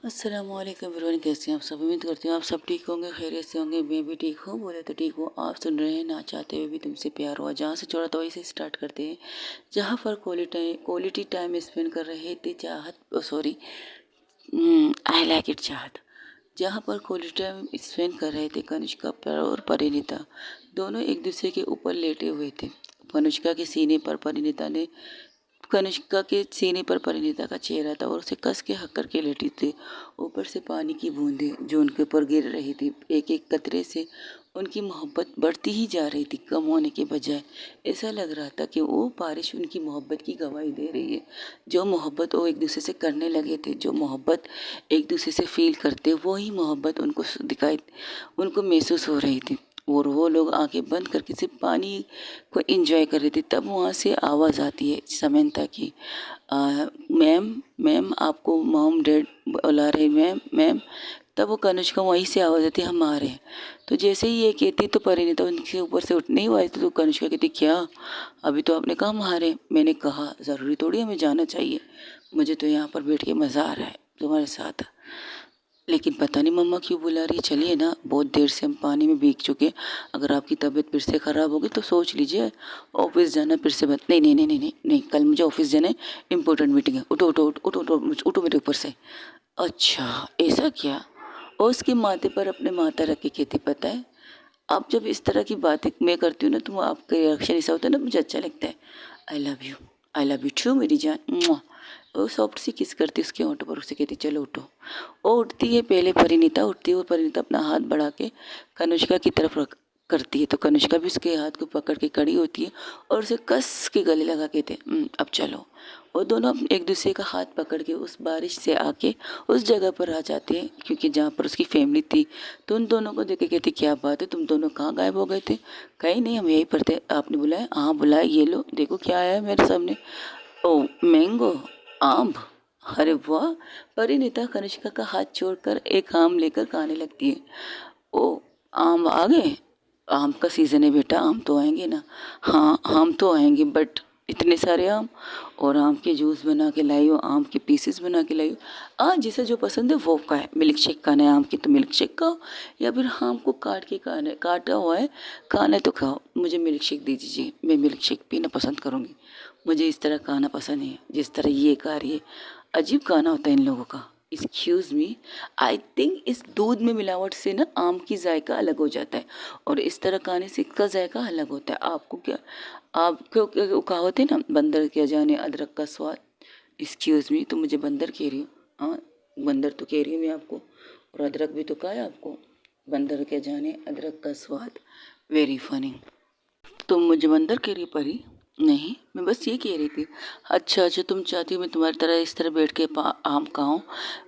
अस्सलामुअलैकुम एवरीवन, कैसे हैं आप सब। उम्मीद करती हूँ आप सब ठीक होंगे, खैरियत से होंगे। मैं भी ठीक हूँ, बोले तो ठीक हूँ। आप सुन रहे हैं ना चाहते हुए भी तुमसे प्यार हुआ। जहाँ से छोड़ा था वहीं से स्टार्ट करते हैं। जहाँ पर क्वालिटी टाइम स्पेंड कर रहे थे चाहत, सॉरी, आई लाइक इट चाहत। जहाँ पर क्वालिटी टाइम स्पेंड कर रहे थे कनिष्का और परिणीता, दोनों एक दूसरे के ऊपर लेटे हुए थे। कनिष्का के सीने पर परिणीता ने कनिष्का के सीने पर परिणीता का चेहरा था और उसे कस के हक करके लेटी थी। ऊपर से पानी की बूंदें जो उनके ऊपर गिर रही थी, एक एक कतरे से उनकी मोहब्बत बढ़ती ही जा रही थी, कम होने के बजाय। ऐसा लग रहा था कि वो बारिश उनकी मोहब्बत की गवाही दे रही है। जो मोहब्बत वो एक दूसरे से करने लगे थे, जो मोहब्बत एक दूसरे से फील करते, वही मोहब्बत उनको महसूस हो रही थी। और वो लोग आंखें बंद करके सिर्फ पानी को एंजॉय कर रही थी। तब वहाँ से आवाज़ आती है समंता की, मैम मैम आपको मॉम डैड बुला रहे, मैम मैम। तब वो कनिष्का वहीं से आवाज़ आती है, हम आ रहे हैं। तो जैसे ही ये कहती तो परिणीता उनके ऊपर से उठ नहीं हुई थी। तो कनिष्का कहती, क्या अभी तो आपने कहा हम आ रहे हैं। मैंने कहा ज़रूरी थोड़ी हमें जाना चाहिए, मुझे तो यहाँ पर बैठ के मज़ा आ रहा है तुम्हारे साथ। लेकिन पता नहीं मम्मा क्यों बुला रही है। चलिए ना, बहुत देर से हम पानी में भीग चुके। अगर आपकी तबीयत फिर से ख़राब होगी तो सोच लीजिए, ऑफिस जाना फिर से बंद। नहीं नहीं नहीं नहीं नहीं नहीं, कल मुझे ऑफिस जाना है, इंपॉर्टेंट मीटिंग है। उठो उठो उठो उठो उठो उठो मेरे ऊपर से। अच्छा ऐसा क्या। और उसके माथे पर अपने माथा रख के कहती, पता है आप जब इस तरह की बातें मैं करती हूँ ना, तो आपका रिएक्शन ऐसा होता है ना, मुझे अच्छा लगता है। I love you, I love you too मेरी जान, मुआ। वो सॉफ्ट सी किस करती उसके होंठों पर, उसे कहती चलो उठो। वो उठती है, पहले परिणीता उठती है और परिणीता अपना हाथ बढ़ा के कनिष्का की तरफ रख करती है। तो कनिष्का भी उसके हाथ को पकड़ के खड़ी होती है और उसे कस के गले लगा के थे, अब चलो। वो दोनों एक दूसरे का हाथ पकड़ के उस बारिश से आके उस जगह पर आ जाते हैं, क्योंकि जहाँ पर उसकी फैमिली थी। तो उन दोनों को देख के कहती, क्या बात है, तुम दोनों कहाँ गायब हो गए थे। कहीं नहीं, हम यहीं पर थे। आपने बुलाया, हाँ बुलाया, ये लो देखो क्या आया है मेरे सामने। ओ मैंगो, आम। अरे वाह। परिणीता कनिष्का का हाथ छोड़कर एक आम लेकर खाने लगती है। ओ, आम आ गए। आम का सीज़न है बेटा, आम तो आएंगे ना। हाँ आम तो आएंगे, बट इतने सारे आम। और आम के जूस बना के लाई हो, आम के पीसेस बना के लाई हो। जिसे जो पसंद है वो खाए। मिल्क शेक खाना है आम की तो मिल्क शेक खाओ, या फिर आम को काट के खाना, काटा हुआ है खाना है तो खाओ। मुझे मिल्क शेक दे दीजिए, मैं मिल्क शेक पीना पसंद करूँगी। मुझे इस तरह खाना पसंद नहीं है जिस तरह ये खा रही है। अजीब खाना होता है इन लोगों का। एक्सक्यूज़ मी, आई थिंक इस दूध में मिलावट से ना आम की जायका अलग हो जाता है, और इस तरह खाने से इसका जायका अलग होता है। आपको क्या, आपको कहावत है ना, बंदर क्या जाने अदरक का स्वाद। एक्सक्यूज़ मी, तो मुझे बंदर कह रही हो। हाँ, बंदर तो कह रही हूँ मैं आपको, और अदरक भी तो कहा है आपको। बंदर क्या जाने अदरक का स्वाद। Very funny. तुम मुझे बंदर कह रही परी। नहीं, मैं बस ये कह रही थी। अच्छा अच्छा, तुम चाहती हो मैं तुम्हारी तरह इस तरह बैठ के आम खाऊं।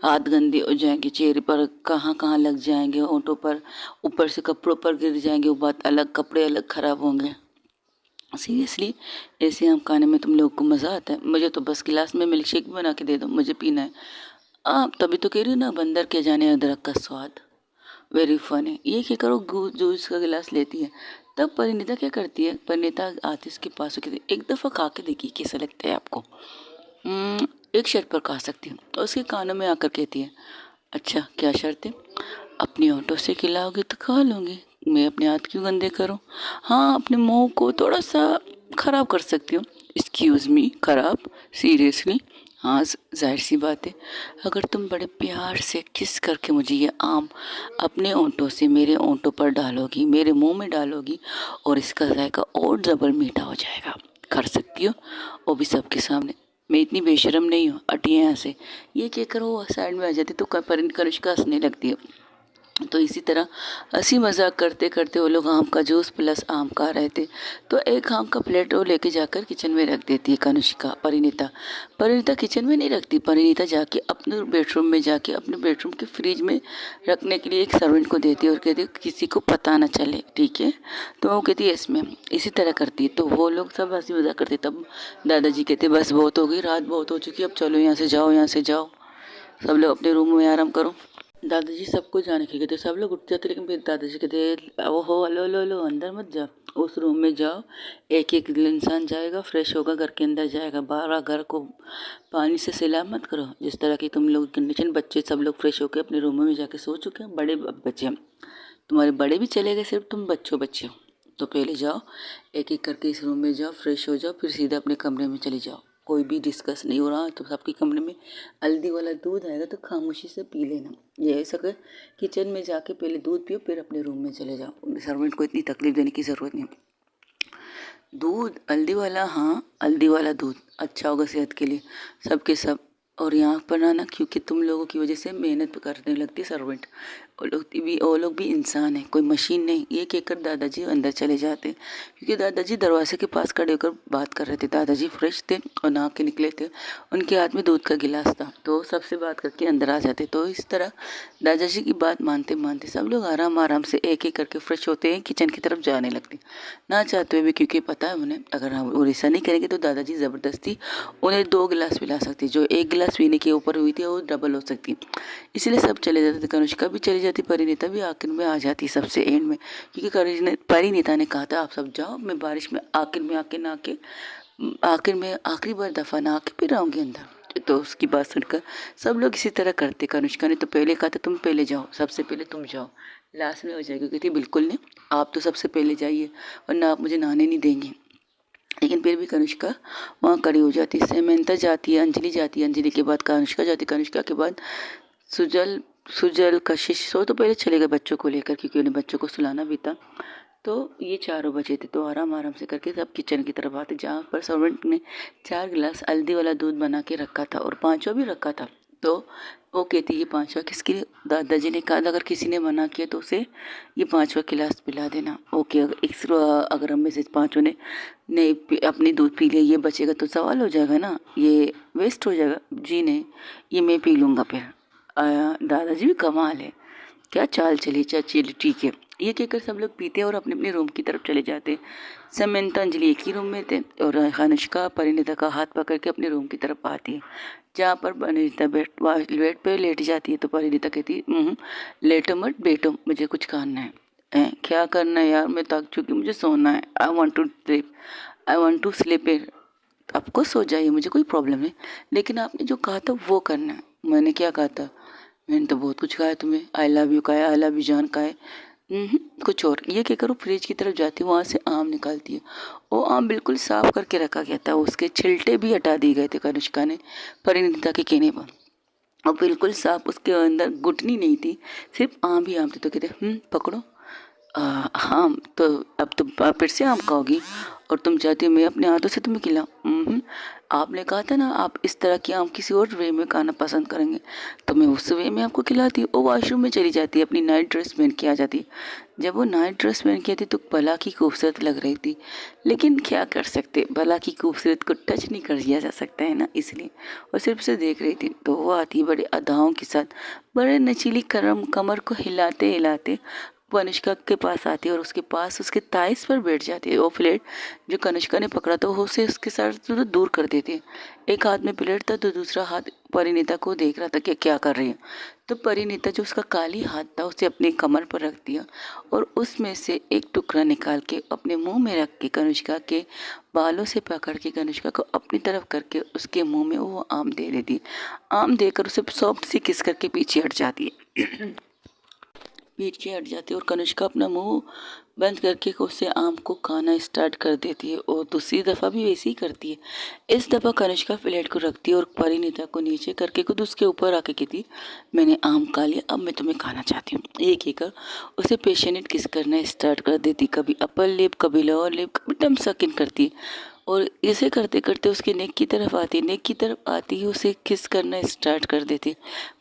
हाथ गंदे हो जाएंगे, चेहरे पर कहाँ कहाँ लग जाएंगे, होंठों पर, ऊपर से कपड़ों पर गिर जाएंगे, वो बात अलग, कपड़े अलग खराब होंगे। सीरियसली, ऐसे आम खाने में तुम लोगों को मज़ा आता है। मुझे तो बस गिलास में मिल्क शेक बना के दे दो, मुझे पीना है। तभी तो कह रही हूँ ना, बंदर के जाने अदरक का स्वाद। Very funny. ये क्या करो, जूस का गिलास लेती है। तब परिणीता क्या करती है, परिणीता आती है उसके पास, कहती है, एक दफ़ा खा के देखिए कैसा लगता है आपको। एक शर्त पर खा सकती हूँ। और उसके कानों में आकर कहती है, अच्छा क्या शर्त है। अपनी होंठों से खिलाओगे तो खा लूँगी, मैं अपने हाथ क्यों गंदे करूँ। हाँ, अपने मुंह को थोड़ा सा खराब कर सकती हूँ। एक्सक्यूज़ मी, खराब, सीरियसली। हाँ, जाहिर सी बात है। अगर तुम बड़े प्यार से किस करके मुझे ये आम अपने ओंठों से मेरे ओंठों पर डालोगी, मेरे मुंह में डालोगी, और इसका जायका और डबल मीठा हो जाएगा। कर सकती हो, वो भी सबके सामने। मैं इतनी बेशरम नहीं हूँ, हटिए यहाँ से। ये कहकर वो साइड में आ जाती, तो कनिष्का हंसने लगती है। तो इसी तरह हंसी मजाक करते करते वो लोग आम का जूस प्लस आम खा रहे थे। तो एक आम का प्लेट वो लेके जाकर किचन में रख देती है कनिष्का। परिणीता परिणीता किचन में नहीं रखती। परिणीता जाके अपने बेडरूम में जाके अपने बेडरूम के फ्रिज में रखने के लिए एक सर्वेंट को देती है, और कहती है किसी को पता ना चले, ठीक है। तो वो कहती है यस मैम। इसी तरह करती है। तो वो लोग सब हंसी मजाक करते। तब दादाजी कहते, बस बहुत हो गई, रात बहुत हो चुकी, अब चलो यहाँ से जाओ, यहाँ से जाओ, सब लोग अपने रूम में आराम करो। दादाजी सबको जाने के लिए कहते, सब लोग उठ जाते, लेकिन फिर दादाजी कहते, ओहो लो लो लो अंदर मत जाओ, उस रूम में जाओ। एक एक इंसान जाएगा, फ्रेश होगा, घर के अंदर जाएगा, बाहर घर को पानी से सैलाब मत करो। जिस तरह की तुम लोग कंडीशन, बच्चे सब लोग फ्रेश होकर अपने रूमों में जाके सो चुके हैं, बड़े बच्चे हैं, तुम्हारे बड़े भी चले गए, सिर्फ तुम बच्चे हो। तो पहले जाओ, एक एक करके इस रूम में जाओ, फ्रेश हो जाओ, फिर सीधा अपने कमरे में चले जाओ। कोई भी डिस्कस नहीं हो रहा, तो सबके कमरे में हल्दी वाला दूध आएगा तो खामोशी से पी लेना। ये ऐसा कर, किचन में जाके पहले दूध पियो, फिर अपने रूम में चले जाओ। सर्वेंट को इतनी तकलीफ देने की ज़रूरत नहीं। दूध हल्दी वाला, हाँ हल्दी वाला दूध अच्छा होगा सेहत के लिए, सबके सब। और यहाँ पर ना क्योंकि तुम लोगों की वजह से मेहनत करने लगती है सर्वेंट, वो लोग भी इंसान है, कोई मशीन नहीं। ये कहकर दादाजी अंदर चले जाते, क्योंकि दादाजी दरवाजे के पास खड़े होकर बात कर रहे थे। दादाजी फ्रेश थे और नहा के निकले थे, उनके हाथ में दूध का गिलास था, तो सबसे बात करके अंदर आ जाते। तो इस तरह दादाजी की बात मानते मानते सब लोग आराम आराम से एक एक करके फ्रेश होते हैं, किचन की तरफ जाने लगते ना चाहते हुए भी, क्योंकि पता है उन्हें अगर हम वो ऐसा नहीं करेंगे तो दादाजी ज़बरदस्ती उन्हें 2 गिलास पिला सकती, जो 1 गिलास पीने के ऊपर हुई थी वो डबल हो सकती। इसलिए सब चले जाते थे, कनुष्का भी चली जाती, परिणीता भी आखिर में आ जाती सबसे एंड में, क्योंकि परिणीता ने कहा था आप सब जाओ, मैं बारिश में आखिर में आके नहा के, आखिर में आखिरी बार दफ़ा नहा के फिर आऊँगी अंदर। तो उसकी बात सुनकर सब लोग इसी तरह करते। कनुष्का ने तो पहले कहा था तुम पहले जाओ, सबसे पहले तुम जाओ, लास्ट में हो जाएगी। कहती बिल्कुल नहीं, आप तो सबसे पहले जाइए, वरना आप मुझे नहाने नहीं देंगे। लेकिन फिर भी कनुष्का वहाँ खड़ी हो जाती है। समंता जाती है, अंजलि जाती है, अंजलि के बाद कनुष्का जाती है, कनुष्का के बाद सुजल, सुजल कशिश। सो तो पहले चले गए बच्चों को लेकर, क्योंकि उन्हें बच्चों को सुलाना भी था। तो ये 4 बजे थे, तो आराम आराम से करके सब किचन की तरफ आते, जहाँ पर सर्वेंट ने 4 गिलास हल्दी वाला दूध बना के रखा था और 5वां भी रखा था। तो वो कहती ये 5वां किसके लिए? दादाजी ने कहा अगर किसी ने मना किया तो उसे ये 5वां गिलास पिला देना। ओके, अगर हम में से 5 ने नहीं अपनी दूध पी लिया, ये बचेगा तो सवाल हो जाएगा ना, ये वेस्ट हो जाएगा। जी नहीं, ये मैं पी लूँगा फिर। दादाजी भी कमाल है, क्या चाल चली, चाची ठीक है। ये कहकर सब लोग पीते और अपने अपने रूम की तरफ चले जाते। समंता अंजलि एक ही रूम में थे और कनिष्का परिणीता का हाथ पकड़ के अपने रूम की तरफ आती है, जहाँ पर परिणीता बेड पे लेट जाती है। तो परिणीता कहती लेटो मत बैठो, मुझे कुछ करना है। क्या करना है यार, मैं थक चुकी, मुझे सोना है। I want to sleep. आपको सो जाइए, मुझे कोई प्रॉब्लम नहीं, लेकिन आपने जो कहा था वो करना है। मैंने क्या कहा था? मैंने तो बहुत कुछ कहा है तुम्हें, आई लव यू कहा है, आई लव यू जान कहा है। कुछ और। ये क्या करो, फ्रिज की तरफ जाती है, वहाँ से आम निकालती है। वो आम बिल्कुल साफ करके रखा गया था, उसके छिलटे भी हटा दिए गए थे कनिष्का ने परिणीता के कहने पर, और बिल्कुल साफ, उसके अंदर गुठनी नहीं थी, सिर्फ आम ही आम थे। तो कहते पकड़ो। हाँ, तो अब तुम फिर से आम खाओगी और तुम चाहती हो मैं अपने हाथों से तुम्हें खिलाऊं? आपने कहा था ना आप इस तरह की आम किसी और वे में खाना पसंद करेंगे, तो मैं उस वे में आपको खिलाती हूँ। वो वॉशरूम में चली जाती है, अपनी नाइट ड्रेस पहन के आ जाती है। जब वो नाइट ड्रेस पहन के आती तो भला की खूबसूरत लग रही थी, लेकिन क्या कर सकते, भला की खूबसूरत को टच नहीं कर दिया जा सकता है ना, इसलिए वो सिर्फ से देख रही थी। तो वो आती बड़े अदाओं के साथ, बड़े नचीली कमर को हिलाते हिलाते कनिष्का के पास आती है और उसके पास उसके ताइस पर बैठ जाती है। वो प्लेट जो कनिष्का ने पकड़ा था वो उसे उसके साथ तो दूर कर देती है। एक हाथ में प्लेट था तो दूसरा हाथ परिणीता को देख रहा था कि क्या कर रही है। तो परिणीता जो उसका काली हाथ था उसे अपनी कमर पर रख दिया और उसमें से एक टुकड़ा निकाल के अपने मुंह में रख के कनिष्का के बालों से पकड़ के कनिष्का को अपनी तरफ करके उसके मुंह में वो आम दे देती। आम देकर उसे सॉफ्ट सी किस करके पीछे हट जाती है। पीछे हट जाती है और कनिष्का अपना मुंह बंद करके उससे आम को खाना स्टार्ट कर देती है और दूसरी दफ़ा भी वैसे ही करती है। इस दफ़ा कनिष्का प्लेट को रखती है और परिणीता को नीचे करके खुद उसके ऊपर आके कहती मैंने आम खा लिया, अब मैं तुम्हें खाना चाहती हूँ। ये कहकर उसे पेशेंट किस करना स्टार्ट कर देती, कभी अपर लिप, कभी लोअर लिप, कभी टम सकिन करती। और इसे करते करते उसके नेक की तरफ आती है, उसे किस करना स्टार्ट कर देती।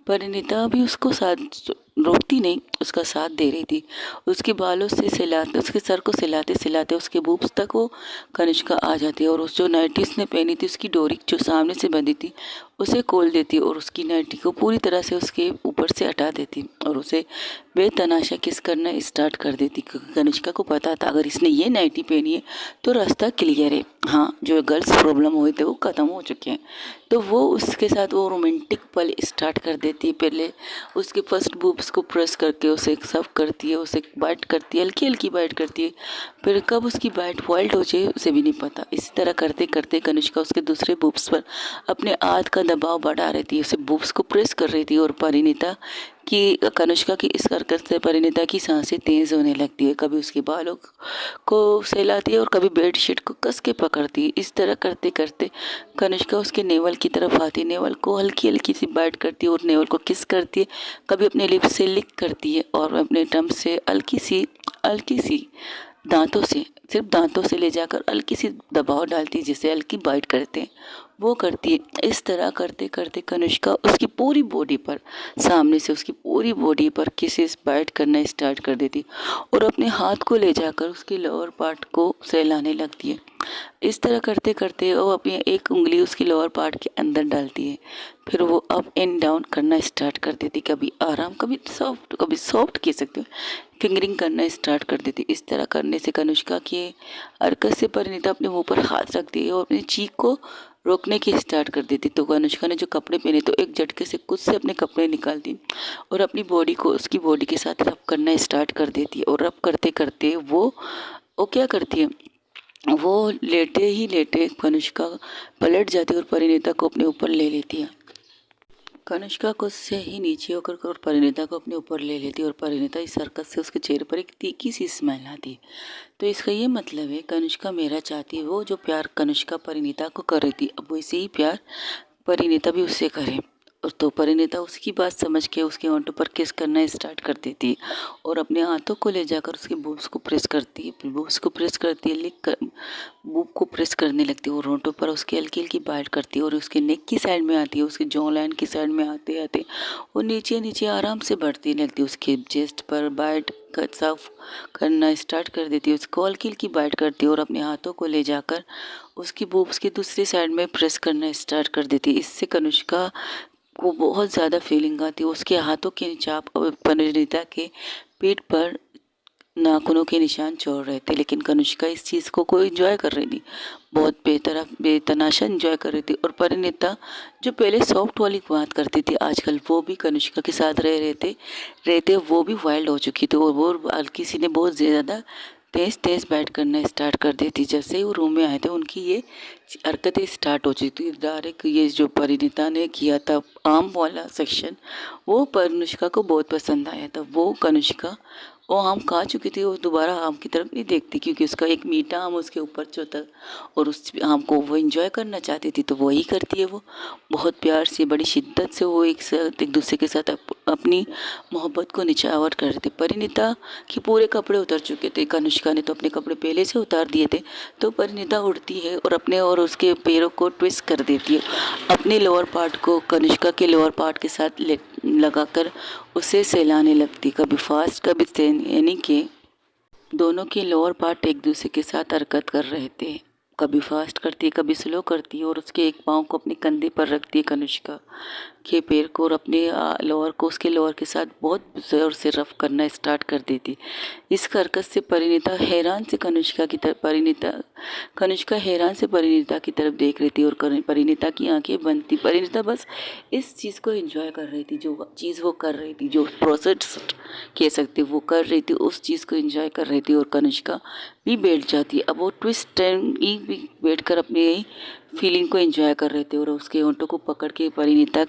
परिणीता भी उसको साथ रोकती नहीं, उसका साथ दे रही थी। उसके बालों से सहलाते, उसके सर को सहलाते सहलाते उसके बूब्स तक वो कनिष्का आ जाती है और उस जो नाइटी उसने पहनी थी उसकी डोरी जो सामने से बंधी थी उसे खोल देती और उसकी नाइटी को पूरी तरह से उसके ऊपर से हटा देती और उसे बेतनाशा किस करना स्टार्ट कर देती, क्योंकि कनिष्का को पता था अगर इसने ये नाइटी पहनी है तो रास्ता क्लियर है। हाँ, जो गर्ल्स प्रॉब्लम हुए थे वो ख़त्म हो चुके हैं। तो वो उसके साथ वो रोमांटिक पल स्टार्ट कर देती है। पहले उसके फर्स्ट बूब्स को प्रेस करके उसे सर्व करती है, उसे बाइट करती है, हल्की हल्की बाइट करती है। फिर कब उसकी बाइट वाइल्ड हो जाए उसे भी नहीं पता। इसी तरह करते करते कनिष्का उसके दूसरे बूब्स पर अपने हाथ का दबाव बढ़ा रही थी, उसे बूब्स को प्रेस कर रही थी। और परिणीता कि कनिष्का की इस हरकत से परिणीता की सांसें तेज होने लगती है। कभी उसके बालों को सहलाती है और कभी बेडशीट को कस के पकड़ती है। इस तरह करते करते कनिष्का उसके नेवल की तरफ आती है, नेवल को हल्की हल्की सी बाइट करती है और नेवल को किस करती है। कभी अपने लिप्स से लिक करती है और अपने टम से हल्की सी दांतों से, सिर्फ दांतों से ले जाकर हल्की सी दबाव डालती है, जिसे हल्की बाइट करते हैं वो करती है। इस तरह करते करते कनिष्का उसकी पूरी बॉडी पर, सामने से उसकी पूरी बॉडी पर किसेस बाइट करना स्टार्ट कर देती और अपने हाथ को ले जाकर उसके लोअर पार्ट को सहलाने लगती है। इस तरह करते करते वो अपनी एक उंगली उसकी लोअर पार्ट के अंदर डालती है। फिर वो अप एंड डाउन करना स्टार्ट कर देती, कभी आराम कभी सॉफ्ट कह सकते हो, फिंगरिंग करना स्टार्ट कर देती। इस तरह करने से कनिष्का की हरकत से परिणीता अपने मुंह पर हाथ रखती है और अपनी चीख को रोकने की स्टार्ट कर देती। तो कनिष्का ने जो कपड़े पहने तो एक झटके से खुद से अपने कपड़े निकालती और अपनी बॉडी को उसकी बॉडी के साथ रब करना स्टार्ट कर देती है। और रब करते करते वो क्या करती है, वो लेटे ही लेटे कनिष्का पलट जाती है और परिणीता को अपने ऊपर ले लेती है। कनिष्का खुद से ही नीचे होकर और परिणीता को अपने ऊपर ले लेती है और परिणीता इस हरकत से उसके चेहरे पर एक तीखी सी स्माइल आती है। तो इसका ये मतलब है कनिष्का मेरा चाहती है, वो जो प्यार कनिष्का परिणीता को कर रही थी अब वैसे ही प्यार परिणीता भी उससे करे। और तो परिणीता उसकी बात समझ के उसके होंठों पर किस करना स्टार्ट कर देती है और अपने हाथों को ले जाकर उसके बूब्स को प्रेस करती है, बूब्स को प्रेस करती है, लिक कर बूब को प्रेस करने लगती है और होंठों पर उसकी हल्की हल्की बाइट करती है और उसके नेक की साइड में आती है, उसके जॉ लाइन की साइड में आते आते वो नीचे नीचे आराम से बढ़ती लगती है। उसके चेस्ट पर बाइट साफ करना स्टार्ट कर देती है, उसको हल्की हल्की बाइट करती है और अपने हाथों को ले जाकर उसकी बूब्स की दूसरी साइड में प्रेस करना स्टार्ट कर देती है। इससे कनिष्का को बहुत ज़्यादा फीलिंग आती है। उसके हाथों के चाप परिणीता के पीठ पर नाखूनों के निशान छोड़ रहे थे, लेकिन कनिष्का इस चीज़ को एंजॉय कर रही थी, बहुत बेतनाशा एंजॉय कर रही थी। और परिणीता जो पहले सॉफ्ट वाली बात करती थी आजकल वो भी कनिष्का के साथ रहते वो भी वाइल्ड हो चुकी थी और वो हल्की सी ने बहुत ज़्यादा तेज तेज बैट करना स्टार्ट कर देती। जैसे ही वो रूम में आए थे उनकी ये हरकतें स्टार्ट हो चुकी थी। डायरेक्ट ये जो परिणीता ने किया था आम वाला सेक्शन वो कनिष्का को बहुत पसंद आया था। वो कनिष्का वो आम खा चुकी थी, वो दोबारा आम की तरफ नहीं देखती क्योंकि उसका एक मीठा आम उसके ऊपर जो था और उस आम को वो एंजॉय करना चाहती थी, तो वही करती है। वो बहुत प्यार से बड़ी शिद्दत से वो एक दूसरे के साथ अपनी मोहब्बत को निछावर कर रहे थे। परिणीता के पूरे कपड़े उतर चुके थे, कनिष्का ने तो अपने कपड़े पहले से उतार दिए थे। तो परिणीता उड़ती है और अपने और उसके पैरों को ट्विस्ट कर देती है, अपने लोअर पार्ट को कनिष्का के लोअर पार्ट के साथ लगाकर उसे सहलाने लगती, कभी फास्ट कभी यानी कि दोनों के लोअर पार्ट एक दूसरे के साथ हरकत कर रहे थे। कभी फास्ट करती है कभी स्लो करती है और उसके एक पाँव को अपने कंधे पर रखती है कनिष्का के पैर को और अपने लोअर को उसके लोअर के साथ बहुत ज़ोर से रफ करना स्टार्ट कर देती। इस हरकत से परिणीता हैरान से कनिष्का हैरान से परिणीता की तरफ देख रही थी और परिणीता की आंखें बंद थी। परिणीता बस इस चीज़ को एंजॉय कर रही थी, जो चीज़ वो कर रही थी, जो प्रोसेस कह सकते वो कर रही थी, उस चीज़ को एंजॉय कर रही थी। और कनिष्का भी बैठ जाती, अब वो ट्विस्ट टाइम भी बैठ कर अपनी फीलिंग को एंजॉय कर रहे थे और उसके होंठों को पकड़ के परिणीता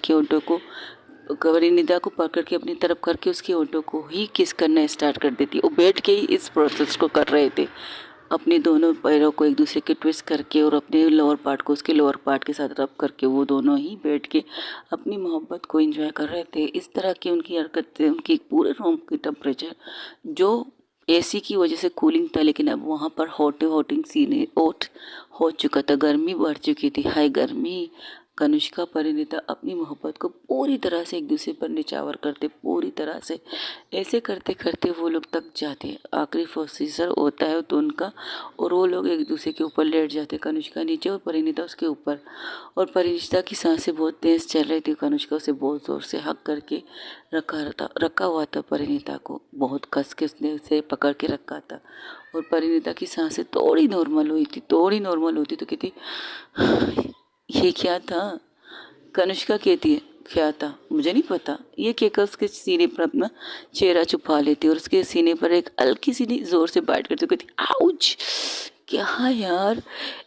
को पकड़ के अपनी तरफ करके उसके होंठों को ही किस करना स्टार्ट कर देती। वो बैठ के ही इस प्रोसेस को कर रहे थे, अपने दोनों पैरों को एक दूसरे के ट्विस्ट करके और अपने लोअर पार्ट को उसके लोअर पार्ट के साथ रब करके वो दोनों ही बैठ के अपनी मोहब्बत को एंजॉय कर रहे थे। इस तरह की उनकी हरकतें, उनकी पूरे रूम की टेम्परेचर जो एसी की वजह से कूलिंग था, लेकिन अब वहाँ पर हॉटिंग सीन हो चुका था, गर्मी बढ़ चुकी थी, हाई गर्मी। कनिष्का परिणीता अपनी मोहब्बत को पूरी तरह से एक दूसरे पर निछावर करते, पूरी तरह से ऐसे करते करते वो लोग तक जाते। आखिरी प्रोसीजर होता है तो उनका, और वो लोग एक दूसरे के ऊपर लेट जाते, कनिष्का नीचे और परिणीता उसके ऊपर। और परिणीता की सांसें बहुत तेज चल रही थी, कनिष्का उसे बहुत ज़ोर से हक करके रखा हुआ था। परिणीता को बहुत कस के उसने उसे पकड़ के रखा था और परिणीता की सांसें थोड़ी नॉर्मल हुई थी, थोड़ी नॉर्मल होती तो कहती ये क्या था, कनिष्का कहती है क्या था मुझे नहीं पता। ये कहकर उसके सीने पर अपना चेहरा छुपा लेती है और उसके सीने पर एक हल्की सी जोर से बाइट करती है, कहती आउच। क्या यार,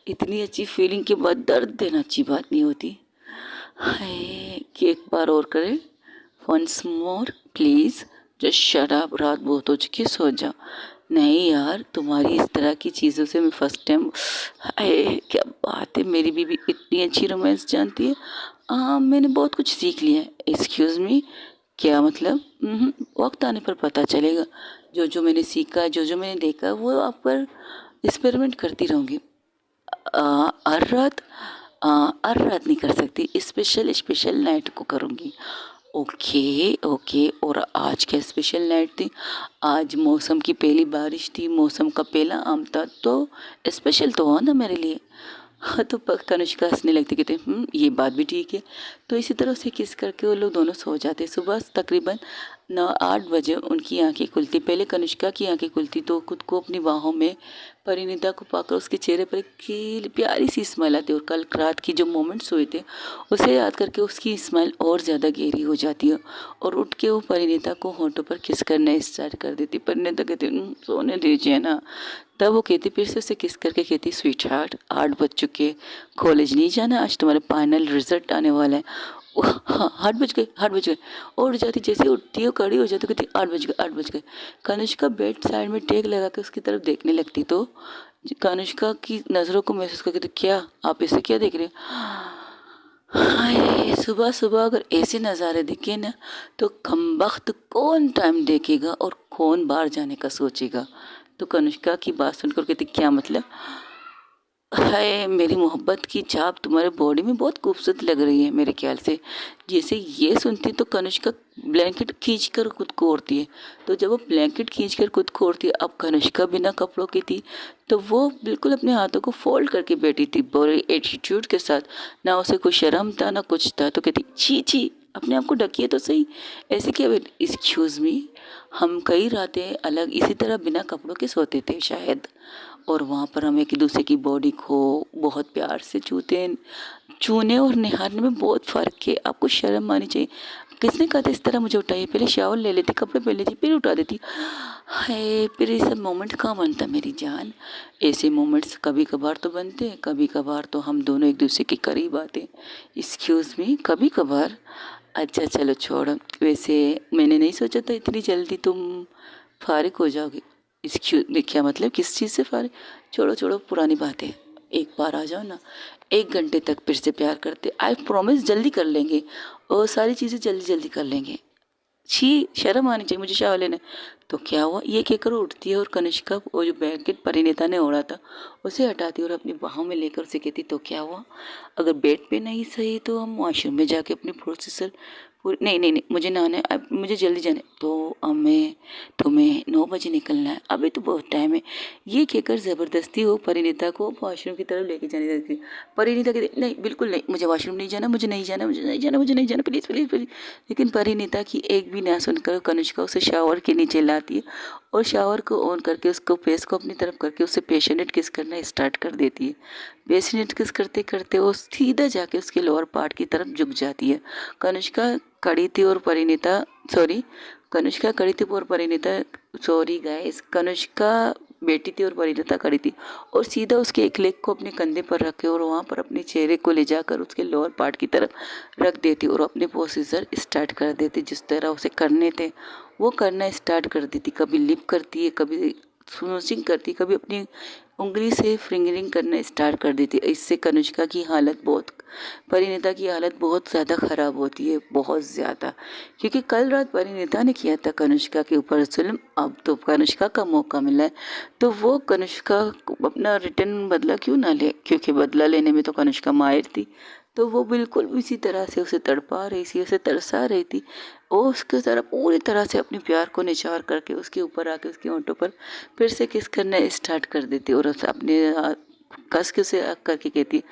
इतनी अच्छी फीलिंग के बाद दर्द देना अच्छी बात नहीं होती। हाय कि एक बार और करें, once more please, just shut up, रात बहुत हो चुकी है, सो जा। नहीं यार, तुम्हारी इस तरह की चीज़ों से मैं फर्स्ट टाइम। हाय क्या बात है, मेरी बीबी इतनी अच्छी रोमांस जानती है। मैंने बहुत कुछ सीख लिया है। एक्सक्यूज़ मी, क्या मतलब? वक्त आने पर पता चलेगा। जो जो मैंने सीखा, जो जो मैंने देखा, वो आप पर एक्सपेरिमेंट करती रहूँगी। हर रात हर रात नहीं कर सकती, स्पेशल स्पेशल नाइट को करूँगी। Okay okay. और आज क्या स्पेशल नाइट थी? आज मौसम की पहली बारिश थी, मौसम का पहला आम था, तो स्पेशल तो हुआ ना मेरे लिए। हाँ, तो तनुष्का हंसने लगती, कहते ये बात भी ठीक है। तो इसी तरह से किस करके वो लोग दोनों सो जाते। सुबह तकरीबन 9-8 बजे उनकी आंखें खुलती। पहले कनिष्का की आंखें खुलती तो खुद को अपनी बाहों में परिणीता को पाकर उसके चेहरे पर एक प्यारी सी स्माइल आती है। और कल रात की जो मोमेंट्स हुए थे उसे याद करके उसकी स्माइल और ज़्यादा गहरी हो जाती है और उठ के वो परिणीता को होंठों पर किस करना स्टार्ट कर देती। परिणीता कहती सोने दीजिए ना। तब वो कहती, फिर से उसे किस करके कहती, स्वीट हार्ट 8 बज चुके, कॉलेज नहीं जाना, आज तुम्हारे फाइनल रिजल्ट आने वाला है। हाँ 8 बज गए, 8 बज गए। उठ जाती, जैसे उठती है खड़ी हो जाती, कहती 8 बज गए, 8 बज गए। कनिष्का बेड साइड में टेक लगा के उसकी तरफ देखने लगती तो कनिष्का की नज़रों को महसूस करके, तो क्या आप इसे क्या देख रहे हैं? हाय, सुबह सुबह अगर ऐसे नज़ारे दिखे ना तो कमबख्त कौन टाइम देखेगा और कौन बाहर जाने का सोचेगा। तो कनिष्का की बात सुनकर कहती, क्या मतलब? हाय, मेरी मोहब्बत की छाप तुम्हारे बॉडी में बहुत खूबसूरत लग रही है मेरे ख्याल से। जैसे ये सुनती तो कनिष्का ब्लैंकेट खींच कर खुद को ओढ़ती है। तो जब वो ब्लैंकेट खींच कर खुद को ओढ़ती है, अब कनिष्का बिना कपड़ों की थी तो वो बिल्कुल अपने हाथों को फोल्ड करके बैठी थी बड़े एटीट्यूड के साथ। ना उसे कोई शर्म था ना कुछ था। तो कहती, छी छी, अपने आप को ढकिए तो सही, ऐसे क्या बैठ। एक्सक्यूज़ मी, हम कई रातें अलग इसी तरह बिना कपड़ों के सोते थे शायद, और वहाँ पर हम एक दूसरे की बॉडी को बहुत प्यार से छूने और निहारने में बहुत फ़र्क है। आपको शर्म आनी चाहिए। किसने कहा था इस तरह मुझे उठाइए? पहले शावर ले लेती, कपड़े पहन लेती, फिर उठा देती। हाय, फिर ये सब मोमेंट कहाँ बनता मेरी जान। ऐसे मोमेंट्स कभी कभार तो बनते हैं, कभी कभार तो हम दोनों एक दूसरे के करीब आते। एक्सक्यूज़ मी, कभी कभार। अच्छा चलो छोड़ो, वैसे मैंने नहीं सोचा था इतनी जल्दी तुम फारिग हो जाओगे। एक्सक्यूज क्या मतलब, किस चीज़ से फारिग? छोड़ो छोड़ो पुरानी बातें, एक बार आ जाओ ना। 1 घंटे तक फिर से प्यार करते, आई प्रॉमिस जल्दी कर लेंगे और सारी चीज़ें जल्दी जल्दी कर लेंगे। छी, शर्म आनी चाहिए मुझे शावर लेने। तो क्या हुआ, ये कहकर उठती है और कनिष्का वो जो ब्लैंकेट परिणीता ने ओढ़ा था उसे हटाती है और अपनी बाहों में लेकर उसे कहती, तो क्या हुआ, अगर बेड पे नहीं सही तो हम वॉशरूम में जाके अपनी प्रोसेसर पूरी। नहीं नहीं नहीं, मुझे नहाना है, अब मुझे जल्दी जाना है। तो हमें तुम्हें 9 बजे निकलना है, अभी तो बहुत टाइम है। ये कहकर ज़बरदस्ती वो परिणीता को वॉशरूम की तरफ लेके जाने लगती है। परिणीता कहती, नहीं बिल्कुल नहीं, मुझे वॉशरूम नहीं जाना, मुझे नहीं जाना, मुझे नहीं जाना, मुझे नहीं जाना, प्लीज़ प्लीज़ प्लीज़। लेकिन परिणीता की एक भी ना सुनकर कनिष्का उसे शावर के नीचे लाती है और शावर को ऑन करके उसको फेस को अपनी तरफ करके उससे पैशनेट किस करना स्टार्ट कर देती है। पैशनेट किस करते करते वो सीधा जाके उसके लोअर पार्ट की तरफ झुक जाती है। कनिष्का खड़ी थी और परिणीता, सॉरी, कनिष्का खड़ी थी और परिणीता, सॉरी गाइस, कनिष्का बैठी थी और परिणीता खड़ी थी और सीधा उसके एक लेग को अपने कंधे पर रखे और वहाँ पर अपने चेहरे को ले जाकर उसके लोअर पार्ट की तरफ रख देती और अपने प्रोसीजर स्टार्ट कर देती। जिस तरह उसे करने थे वो करना स्टार्ट कर देती। कभी लिप करती है, कभी स्नूचिंग करती, कभी अपनी उंगली से फिंगरिंग करना स्टार्ट कर देती। इससे कनिष्का की हालत बहुत, परिणीता की हालत बहुत ज़्यादा ख़राब होती है, बहुत ज़्यादा। क्योंकि कल रात परिणीता ने किया था कनिष्का के ऊपर जुल्म, अब तो कनिष्का का मौका मिला है तो वो कनिष्का अपना रिटर्न बदला क्यों ना ले, क्योंकि बदला लेने में तो कनिष्का माहिर थी। तो वो बिल्कुल इसी तरह से उसे तड़पा रही थी, उसे तरसा रही थी। वो उसके तरह पूरी तरह से अपने प्यार को निछावर करके उसके ऊपर आके उसके होंठों पर फिर से किस करना स्टार्ट कर देती और उसे अपने कस के उसे करके कहती,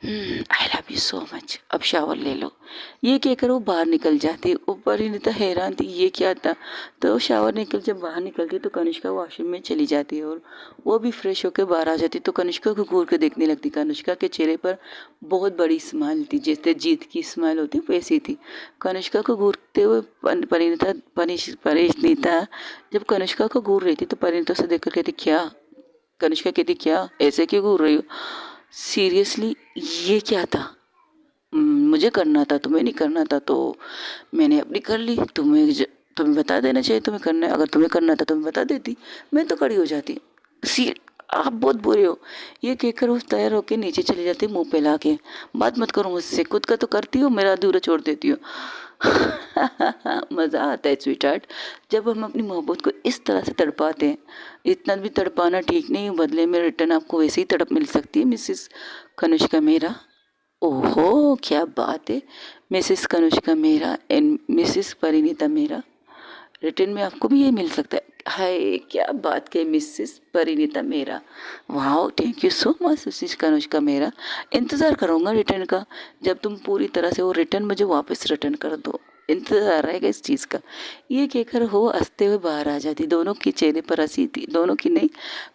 आई लव यू सो मच, अब शावर ले लो। ये कहकर वो बाहर निकल जाती। ऊपर ही नहीं था, हैरान थी ये क्या था। तो शावर निकल जब बाहर निकलती तो कनिष्का वॉशरूम में चली जाती है और वो भी फ्रेश होकर बाहर आ जाती। तो कनिष्का को घूर के देखने लगती। कनिष्का के चेहरे पर बहुत बड़ी स्माइल थी, जैसे जीत की स्माइल होती वैसी थी। कनिष्का को घूरते हुए परिणीता जब कनिष्का को घूर रही थी तो परिणीता से देखकर कहती क्या। कनिष्का कहती क्या, ऐसे क्यों घूर रही हो? सीरियसली ये क्या था? मुझे करना था, तुम्हें नहीं करना था, तो मैंने अपनी कर ली। तुम्हें बता देना चाहिए तुम्हें करना है। अगर तुम्हें करना था तो मैं बता देती, मैं तो खड़ी हो जाती। सी आप बहुत बुरे हो। ये कहकर वो तैयार होकर नीचे चली जाती, मुंह पे ला के। बात मत करो मुझसे, खुद का तो करती हो, मेरा अधूरा छोड़ देती हो। मज़ा आता है स्वीट हार्ट, जब हम अपनी मोहब्बत को इस तरह से तड़पाते हैं। इतना भी तड़पाना ठीक नहीं, बदले में रिटर्न आपको वैसे ही तड़प मिल सकती है। मिसिस कनिष्का मेहरा, ओहो क्या बात है। Mrs Kanishka Mehra and Mrs Parineeta Mehra, return में आपको भी ये मिल सकता है। हाय क्या बात कही मिसिस परिणीता मेहरा, वाह thank you so much Mrs Kanishka Mehra. इंतज़ार करूँगा रिटर्न का, जब तुम पूरी तरह से वो रिटर्न मुझे वापस रिटर्न कर दो। इंतज़ार रहेगा इस चीज़ का। ये कहकर वो हंसते हुए बाहर आ जाती। दोनों के चेहरे पर हंसी थी, दोनों की नहीं,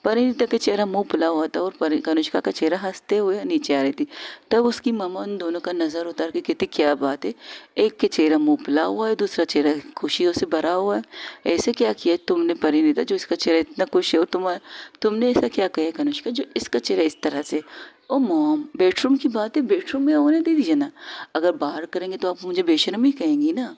परिणीता का चेहरा मुंह फुला हुआ था और कनिष्का का चेहरा हंसते हुए नीचे आ रही थी। तब उसकी मामा उन दोनों का नज़र उतार के कहती क्या बात है, एक के चेहरा मुंह फुला हुआ है, दूसरा चेहरा खुशियों से भरा हुआ है। ऐसे क्या किया तुमने परिणीता जो इसका चेहरा इतना खुश है, और तुमने ऐसा क्या किया कनिष्का जो इसका चेहरा इस तरह से। ओ मॉम, बेडरूम की बात है, बेडरूम में होने दे दीजिए ना। अगर बाहर करेंगे तो आप मुझे बेशर्म ही कहेंगी ना।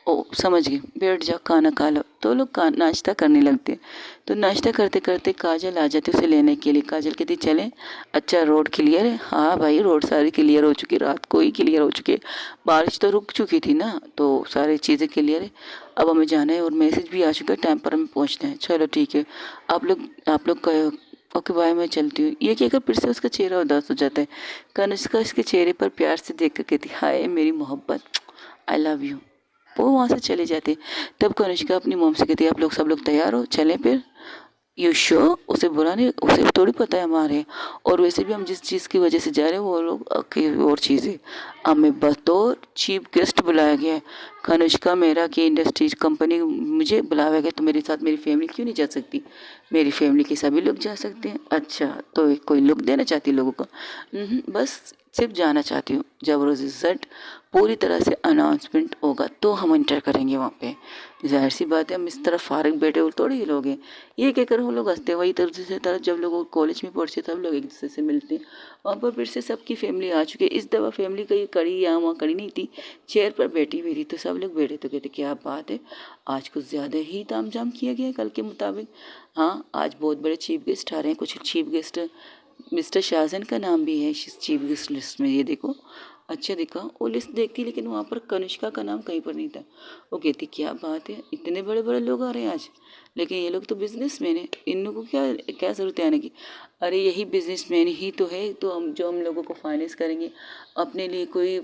ओ समझ गई, बैठ जाओ खाना खा लो। तो लोग नाश्ता करने लगते हैं। तो नाश्ता करते करते काजल आ जाती उसे लेने के लिए। काजल कहती चलें। अच्छा रोड क्लियर है? हाँ भाई रोड सारी क्लियर हो चुकी, रात को ही क्लियर हो चुकी है। बारिश तो रुक चुकी थी ना, तो सारी चीज़ें क्लियर है। अब हमें जाना है और मैसेज भी आ चुका है, टाइम पर हमें पहुँचना है। चलो ठीक है, आप लोग ओके बाय, मैं चलती हूँ। ये कहकर फिर से उसका चेहरा उदास हो जाता है। कनिष्का इसके चेहरे पर प्यार से देख कर कहती हाय मेरी मोहब्बत, आई लव यू। वो वहाँ से चले जाते। तब कनिष्का अपनी मोम से कहती आप लोग सब लोग तैयार हो, चलें फिर? You sure? उसे बुरा नहीं, उसे थोड़ी पता है हमारे, और वैसे भी हम जिस चीज़ की वजह से जा रहे हैं वो लोग की और चीज़ है। हमें बतौर चीफ गेस्ट बुलाया गया है। कनिष्का मेरा की इंडस्ट्रीज कंपनी मुझे बुलाया गया, तो मेरे साथ मेरी फैमिली क्यों नहीं जा सकती? मेरी फैमिली के सभी लोग जा सकते हैं। अच्छा तो कोई लुक देना चाहती लोगों को? बस सिर्फ जाना चाहती हूँ। जब रिजल्ट पूरी तरह से अनाउंसमेंट होगा तो हम इंटर करेंगे वहाँ पे। जाहिर सी बात है हम इस तरह फारिग बैठे हुए थोड़ी ही लोग हैं। ये कहकर वो लोग हंसते। वही तरफ से तरफ जब लोग कॉलेज में पढ़ते तब लोग एक दूसरे से मिलते हैं। वहाँ पर फिर से सबकी फैमिली आ चुकी है। इस दफ़ा फैमिली कहीं कड़ी यहाँ वहाँ कड़ी नहीं थी, चेयर पर बैठी हुई थी। तो सब लोग बैठे तो कहते क्या बात है, आज कुछ ज़्यादा ही तामझाम किया गया है कल के मुताबिक। हाँ आज बहुत बड़े चीफ गेस्ट आ रहे हैं। कुछ चीफ गेस्ट मिस्टर शाहजहान का नाम भी है चीफ गेस्ट लिस्ट में, ये देखो। अच्छा देखा, वो लिस्ट देखती लेकिन वहाँ पर कनिष्का का नाम कहीं पर नहीं था। वो कहती क्या बात है, इतने बड़े बड़े लोग आ रहे हैं आज, लेकिन ये लोग तो बिजनेसमैन हैं, इन लोगों को क्या क्या ज़रूरत है आने की? अरे यही बिजनेसमैन ही तो है तो हम लोगों को फाइनेंस करेंगे अपने लिए। कोई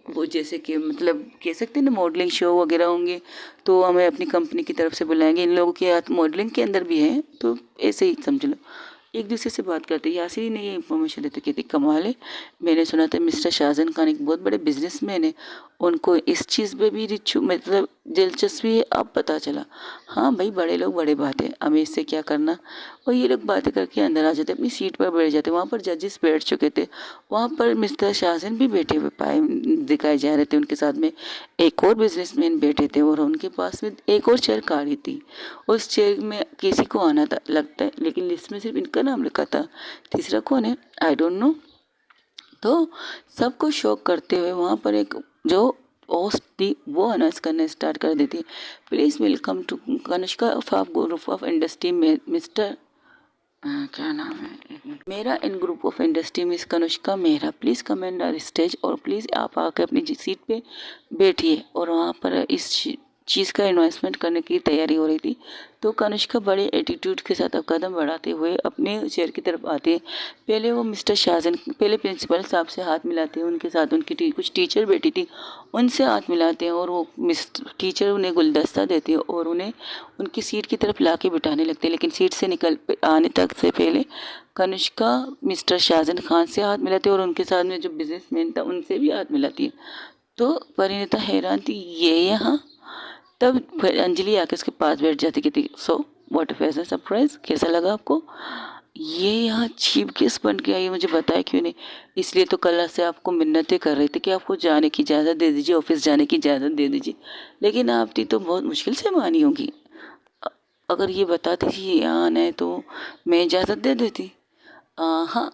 वो जैसे कि मतलब कह सकते हैं ना मॉडलिंग शो वगैरह होंगे तो हमें अपनी कंपनी की तरफ से बुलाएंगे। इन लोगों के हाथ मॉडलिंग के अंदर भी है, तो ऐसे ही समझ लो। एक दूसरे से बात करते। यासिर ने ये इन्फॉर्मेशन देते कहती कमाल है, मैंने सुना था मिस्टर शाहजहान खान एक बहुत बड़े बिजनेसमैन है, उनको इस चीज़ में भी रिचू मतलब दिलचस्पी है, अब पता चला। हाँ भाई बड़े लोग बड़े बात है, हमें इससे क्या करना। और ये लोग बातें करके अंदर आ जाते, अपनी सीट पर बैठ जाते। वहाँ पर जजेस बैठ चुके थे, वहाँ पर मिस्टर शाहजहान भी बैठे हुए पाए दिखाए जा रहे थे। उनके साथ में एक और बिजनेसमैन बैठे थे और उनके पास में एक और चेयर खाली थी। उस चेयर में किसी को आना था लगता है, लेकिन लिस्ट में सिर्फ इनका नाम लिखा था। तीसरा कौन है आई डोंट नो। तो सबको शॉक करते हुए वहाँ पर एक जो होस्ट थी वो अनाउंस करना स्टार्ट कर देती है, please welcome to Kanishka of group of industry में मिस्टर क्या नाम है एक मिनट, मेरा in group of industry miss Kanishka Mehra, please come and stage, और प्लीज़ आप आकर अपनी सीट पे बैठिए। और वहाँ पर इस चीज़ का इन्वेस्टमेंट करने की तैयारी हो रही थी। तो कनिष्का बड़े एटीट्यूड के साथ अब कदम बढ़ाते हुए अपने चेयर की तरफ आती है। पहले वो मिस्टर शाहजहां पहले प्रिंसिपल साहब से हाथ मिलाते हैं, उनके साथ उनकी कुछ टीचर बैठी थी उनसे हाथ मिलाते हैं और वो टीचर उन्हें गुलदस्ता देती है और उन्हें उनकी सीट की तरफ ला के बिठाने लगते हैं। लेकिन सीट से निकल आने तक से पहले कनिष्का मिस्टर शाहजहां खान से हाथ मिलाती है और उनके साथ में जो बिजनेसमैन था उनसे भी हाथ मिलाती है। तो परिणीता हैरान थी, ये यहाँ। तब अंजलि आके उसके पास बैठ जाती, कहती सो व्हाट फैशन सरप्राइज, कैसा लगा आपको? ये यहाँ चीफ गेस्ट बन के आई, मुझे बताया क्यों नहीं? इसलिए तो कल से आपको मिन्नतें कर रही थी कि आपको जाने की इजाज़त दे दीजिए, ऑफिस जाने की इजाज़त दे दीजिए, लेकिन आप थी तो बहुत मुश्किल से मानी होगी। अगर ये बताती थी यहाँ आना है तो मैं इजाज़त दे देती। हाँ,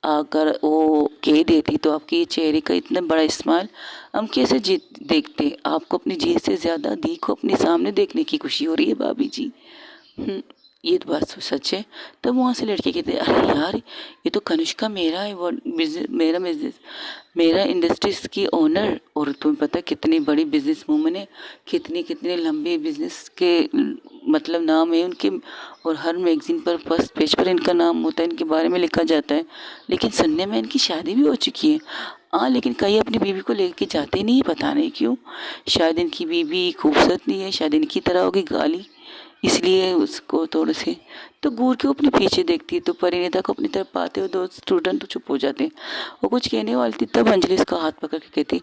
अगर वो कह देती तो आपके ये चेहरे का इतना बड़ा स्माइल हम कैसे जीत देखते? आपको अपनी जीत से ज़्यादा दी को अपने सामने देखने की खुशी हो रही है भाभी जी। ये तो बात सच है। तब वहाँ से लड़के कहते अरे यार, ये तो कनिष्का मेरा है, वो बिजनेस मेरा इंडस्ट्रीज की ओनर, और तुम्हें पता है कितनी बड़ी बिजनेस वूमन है, कितने कितने लंबे बिजनेस के मतलब नाम है उनके, और हर मैगजीन पर फर्स्ट पेज पर इनका नाम होता है, इनके बारे में लिखा जाता है। लेकिन सुनने में इनकी शादी भी हो चुकी है। हाँ, लेकिन कई अपनी बीवी को लेके जाते नहीं, पता नहीं क्यों। शायद इनकी बीवी खूबसूरत नहीं है, शायद इनकी तरह होगी गाली, इसलिए उसको थोड़े से। तो घूर के वो अपने पीछे देखती है तो परिणीता को अपनी तरफ पाते हुए दो स्टूडेंट तो चुप हो जाते हैं। वो कुछ कहने वाली थी, तब अंजलि इसका हाथ पकड़ के कहती,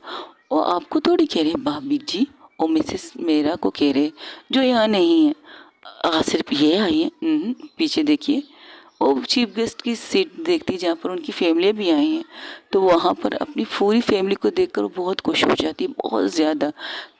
ओ आपको थोड़ी कह रहे हैं भाभी जी, ओ मिसेस मेरा को कह रहे, जो यहाँ नहीं है। सिर्फ ये आई है। पीछे देखिए। वो चीफ गेस्ट की सीट देखती जहाँ पर उनकी फैमिली भी आई हैं, तो वहाँ पर अपनी पूरी फैमिली को देखकर वो बहुत खुश हो जाती है, बहुत ज़्यादा।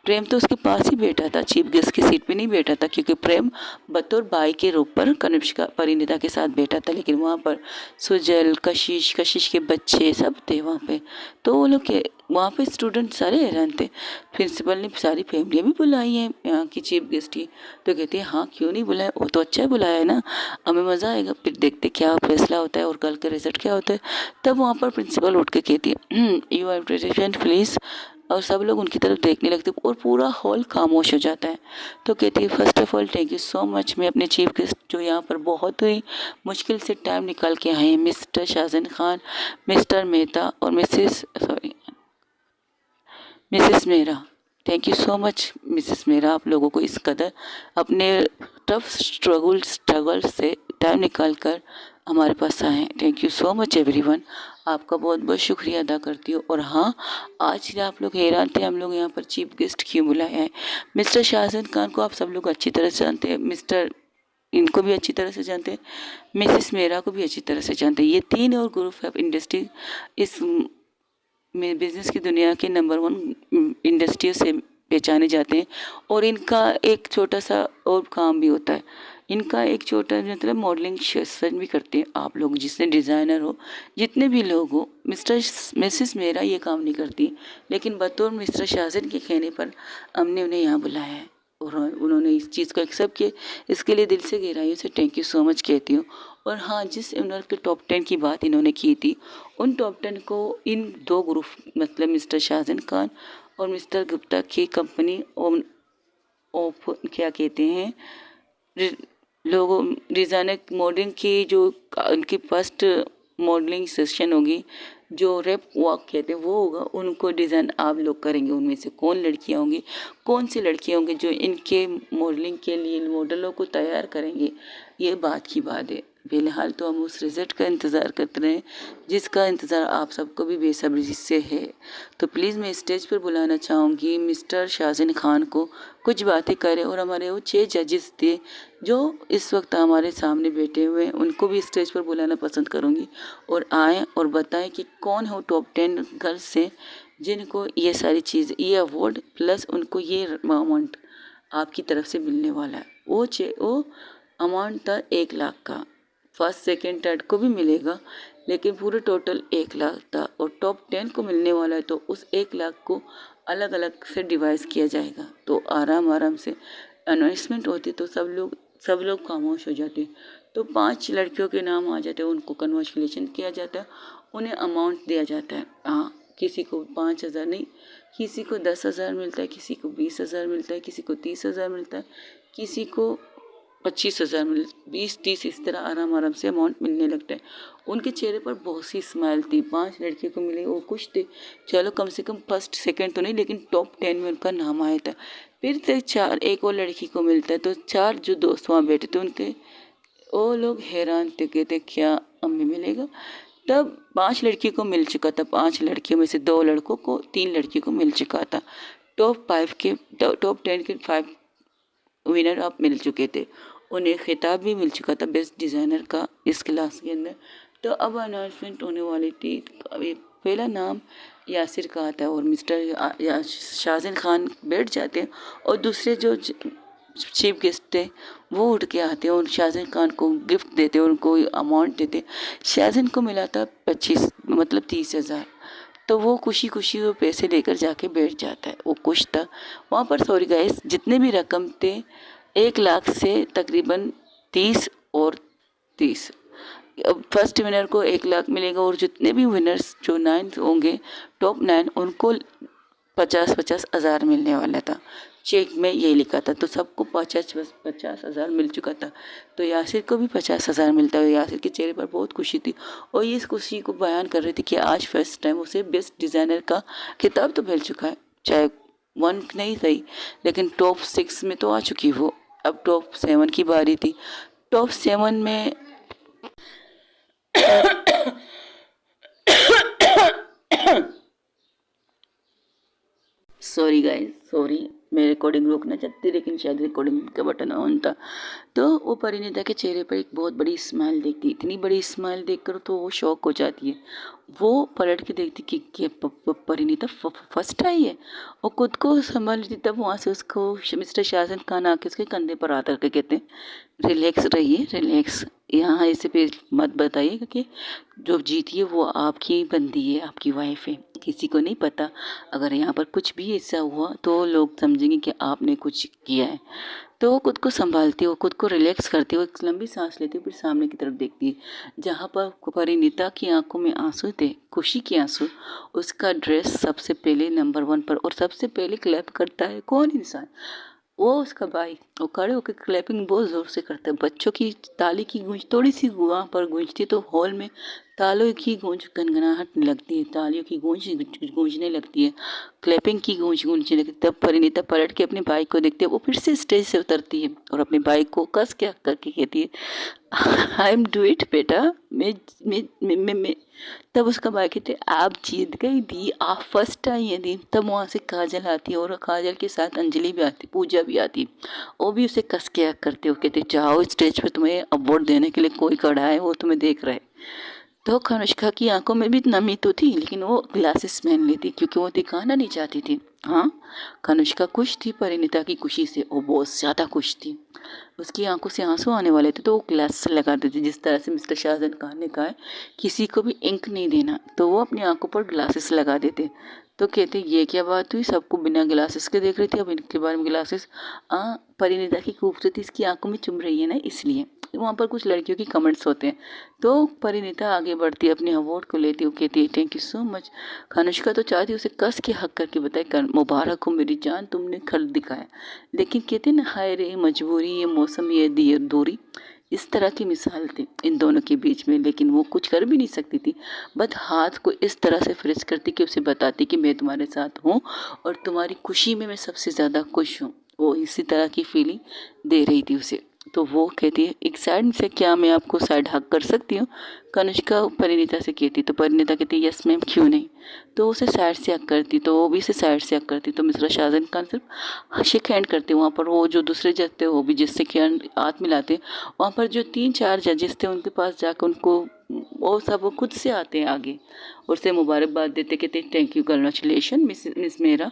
प्रेम तो उसके पास ही बैठा था, चीफ गेस्ट की सीट पे नहीं बैठा था, क्योंकि प्रेम बतौर भाई के रूप पर कनिष्का परिणीता के साथ बैठा था। लेकिन वहाँ पर सुजल, कशिश के बच्चे सब थे वहाँ पे। तो वो लोग के वहाँ पे स्टूडेंट सारे हैरान थे। प्रिंसिपल ने सारी फैमिलियाँ भी बुलाई हैं यहाँ की चीफ गेस्ट की। तो कहते हैं हाँ क्यों नहीं बुलाया, वो तो अच्छा बुलाया है ना, हमें मज़ा आएगा, फिर देखते क्या फैसला होता है और कल का रिजल्ट क्या होता है। तब वहाँ पर प्रिंसिपल उठ के कहती है यू आर प्रेजेंट प्लीज़, और सब लोग उनकी तरफ देखने लगते और पूरा हॉल खामोश हो जाता है। तो कहती है first of all thank you so much, मैं अपने चीफ गेस्ट जो यहाँ पर बहुत ही मुश्किल से टाइम निकाल के आए हैं, मिस्टर शाहजहां खान, मिस्टर मेहता और Mrs Mehra, thank you so much Mrs Mehra, आप लोगों को इस कदर अपने टफ स्ट्रगल से टाइम निकाल कर हमारे पास आए हैं। Thank you so much everyone, आपका बहुत बहुत शुक्रिया अदा करती हूँ। और हाँ, आज आप लोग हैरान थे हम लोग यहाँ पर चीफ गेस्ट क्यों बुलाए हैं। मिस्टर शाहजहां खान को आप सब लोग अच्छी तरह से जानते हैं, मिस्टर इनको भी अच्छी तरह से जानते हैं, मिसेस मेहरा को भी अच्छी तरह से जानते हैं। ये तीन और ग्रुप ऑफ इंडस्ट्री इस में बिजनेस की दुनिया के नंबर 1 इंडस्ट्री से पहचाने जाते हैं। और इनका एक छोटा सा और काम भी होता है, इनका एक छोटा मतलब मॉडलिंग सेशन भी करते हैं। आप लोग जिसने डिज़ाइनर हो, जितने भी लोग हो, मिस्टर मिसेस मेरा ये काम नहीं करती, लेकिन बतौर मिस्टर शाहजहां के कहने पर हमने उन्हें यहाँ बुलाया है और उन्होंने इस चीज़ को एक्सेप्ट किया। इसके लिए दिल से गहराइयों से थैंक यू सो मच कहती हूँ। और हाँ, जिस ऑनर के टॉप 10 की बात इन्होंने की थी, उन टॉप 10 को इन दो ग्रुप मतलब मिस्टर शाहजहां खान और मिस्टर गुप्ता की कंपनी ऑफ क्या कहते हैं, लोगों डिज़ाइनर मॉडलिंग की जो उनकी फर्स्ट मॉडलिंग सेशन होगी, जो रेप वॉक कहते हैं वो होगा, उनको डिज़ाइन आप लोग करेंगे। उनमें से कौन लड़कियां होंगी, कौन सी लड़कियां होंगी जो इनके मॉडलिंग के लिए मॉडलों को तैयार करेंगे, ये बात की बात है। फिलहाल तो हम उस रिजल्ट का इंतज़ार करते रहे जिसका इंतज़ार आप सबको भी बेसब्री से है। तो प्लीज़ मैं स्टेज पर बुलाना चाहूँगी मिस्टर शाहजहां खान को, कुछ बातें करें। और हमारे वो 6 जजेस थे जो इस वक्त हमारे सामने बैठे हुए हैं, उनको भी स्टेज पर बुलाना पसंद करूँगी और आएँ और बताएं कि कौन हो टॉप 10 गर्ल्स से जिनको ये सारी चीज़, ये अवार्ड प्लस उनको ये अमाउंट आपकी तरफ से मिलने वाला है। वो अमाउंट था 1 लाख का, फर्स्ट सेकंड थर्ड को भी मिलेगा, लेकिन पूरे टोटल 1 लाख था और टॉप 10 को मिलने वाला है। तो उस 1 लाख को अलग अलग से डिवाइस किया जाएगा। तो आराम आराम से अनाउंसमेंट होती तो सब लोग खामोश हो जाते। तो 5 लड़कियों के नाम आ जाते हैं, उनको कन्वर्सेशन किया जाता है, उन्हें अमाउंट दिया जाता है। हाँ, किसी को 5,000 नहीं, किसी को 10,000 मिलता है, किसी को 20,000 मिलता है, किसी को 30,000 मिलता है, किसी को 25,000 मिल 20-30 इस तरह आराम आराम से अमाउंट मिलने लगता है। उनके चेहरे पर बहुत सी स्माइल थी। 5 लड़कियों को मिले, वो खुश थे। चलो कम से कम फर्स्ट सेकंड तो नहीं, लेकिन टॉप 10 में उनका नाम आया था। फिर से 4 एक और लड़की को मिलता है, तो 4 जो दोस्त वहाँ बैठे थे उनके वो लोग हैरान थे, कहते क्या हमें मिलेगा। तब 5 लड़कियों को मिल चुका था। 5 लड़कियों में से 2 लड़कों को, 3 लड़कियों को मिल चुका था। टॉप 10 के 5 विनर आप मिल चुके थे। उन्हें खिताब भी मिल चुका था बेस्ट डिज़ाइनर का इस क्लास के अंदर। तो अब अनाउंसमेंट होने वाली थी। अभी पहला नाम यासिर का आता है और मिस्टर शाहजन खान बैठ जाते हैं और दूसरे जो चीफ गेस्ट थे वो उठ के आते हैं और शाहजन खान को गिफ्ट देते हैं, उनको अमाउंट देते। शाहजन को मिला था 30,000। तो वो खुशी खुशी वो पैसे लेकर जाके बैठ जाता है, वो खुश था वहाँ पर। सॉरी गाइस, जितने भी रकम थे 1 लाख से तकरीबन 30 और 30। अब फर्स्ट विनर को 1 लाख मिलेगा और जितने भी विनर्स जो 9 होंगे, टॉप 9, उनको 50-50 हज़ार मिलने वाला था। चेक में ये लिखा था, तो सबको 50 हज़ार मिल चुका था। तो यासिर को भी 50 हज़ार मिलता है। यासिर के चेहरे पर बहुत खुशी थी और ये इस खुशी को बयान कर रही थी कि आज फर्स्ट टाइम उसे बेस्ट डिज़ाइनर का खिताब तो मिल चुका है। चाहे 1 नहीं सही, लेकिन टॉप 6 में तो आ चुकी वो। अब टॉप 7 की बारी थी। टॉप 7 में सॉरी गाइस, सॉरी, मैं रिकॉर्डिंग रोकना चाहती लेकिन शायद रिकॉर्डिंग का बटन ऑन था। तो वो परिणीता के चेहरे पर एक बहुत बड़ी स्माइल देखती। इतनी बड़ी स्माइल देखकर तो वो शॉक हो जाती है। वो पलट के देखती कि परिणीता फर्स्ट आई है और खुद को संभाल लेती। तब वहाँ से उसको मिस्टर शाहजहां खान आके उसके कंधे पर आकर के कहते हैं रिलैक्स रहिए, रिलैक्स, यहाँ ऐसे पे मत बताइए क्योंकि जो जीती है वो आपकी बंदी है, आपकी वाइफ है, किसी को नहीं पता। अगर यहाँ पर कुछ भी ऐसा हुआ तो लोग समझेंगे कि आपने कुछ किया है। तो वो खुद को संभालती है, वो खुद को रिलैक्स करती है, वो एक लंबी सांस लेती है, फिर सामने की तरफ देखती है जहाँ पर परिणीता की आंखों में आंसू थे, खुशी के आंसू। उसका ड्रेस सबसे पहले नंबर 1 पर, और सबसे पहले क्लैप करता है कौन इंसान? वो उसका भाई। वो खड़े होकर क्लैपिंग बहुत ज़ोर से करता है। बच्चों की ताली की गूंज थोड़ी सी वहाँ पर गूंजती तो हॉल में तालों की गूंज गनगनाहट लगती है, तालियों की गूंज गूंजने लगती है, क्लैपिंग की गूंज गूंजने लगती है। तब परिणीता पलट के अपने भाई को देखती है। वो फिर से स्टेज से उतरती है और अपने भाई को कस क्या करके कहती है आई एम डू इट बेटा, मैं। तब उसका भाई कहते आप जीत गई दी, आप फर्स्ट आई हैं दी। तब वहाँ से काजल आती है और काजल के साथ अंजलि भी आती, पूजा भी आती। वो भी उसे कस के करते हो, कहते जाओ स्टेज पे, तुम्हें अवार्ड देने के लिए कोई खड़ा है, वो तुम्हें देख रहा है। तो कनिष्का की आंखों में भी नमी तो थी, लेकिन वो ग्लासेस पहन लेती क्योंकि वो दिखाना नहीं चाहती थी। हाँ, कनिष्का खुश थी परिणीता की खुशी से, वो बहुत ज़्यादा खुश थी। उसकी आंखों से आंसू आने वाले थे तो वो ग्लासेस लगा देती। जिस तरह से मिस्टर शाहजहां खान ने कहा है किसी को भी इंक नहीं देना, तो वो अपनी आंखों पर ग्लासेस लगा देते। तो कहते ये क्या बात हुई, सबको बिना ग्लासेस के देख रही थी, अब इनके बारे में ग्लासेस। परिणीता की खूबसूरती इसकी आंखों में चुम रही है ना, इसलिए। वहाँ पर कुछ लड़कियों की कमेंट्स होते हैं। तो परिणीता आगे बढ़ती है, अपने अवार्ड को लेती है, कहती है thank you so much. Kanishka तो चाहती है उसे कस के हक करके बताए मुबारक हो मेरी जान, तुमने खल दिखाया। लेकिन कहते ना हाय रे मजबूरी, ये मौसम, ये दी दूरी, इस तरह की मिसाल थी इन दोनों के बीच में। लेकिन वो कुछ कर भी नहीं सकती थी, बस हाथ को इस तरह से फ्रेश करती कि उसे बताती कि मैं तुम्हारे साथ हूँ और तुम्हारी खुशी में मैं सबसे ज़्यादा खुश हूँ। वो इसी तरह की फीलिंग दे रही थी उसे। तो वो कहती है एक साइड से क्या मैं आपको साइड हक कर सकती हूँ? कनिष्का परिणीता से कहती, तो परिणीता कहती यस मैम, क्यों नहीं। तो उसे साइड से हक करती, तो वो भी उसे साइड से हक करती। तो मिस्टर शाहजहां खान सिर्फ शेक हैंड करते। वहाँ पर वो जो दूसरे जज थे वो भी जिससे हाथ मिलाते। वहाँ पर जो 3-4 जजेस थे उनके पास जाकर उनको वो सब खुद से आते हैं आगे और से मुबारकबाद देते, कहते थैंक यू, कंग्रेचुलेशन मिस मेरा,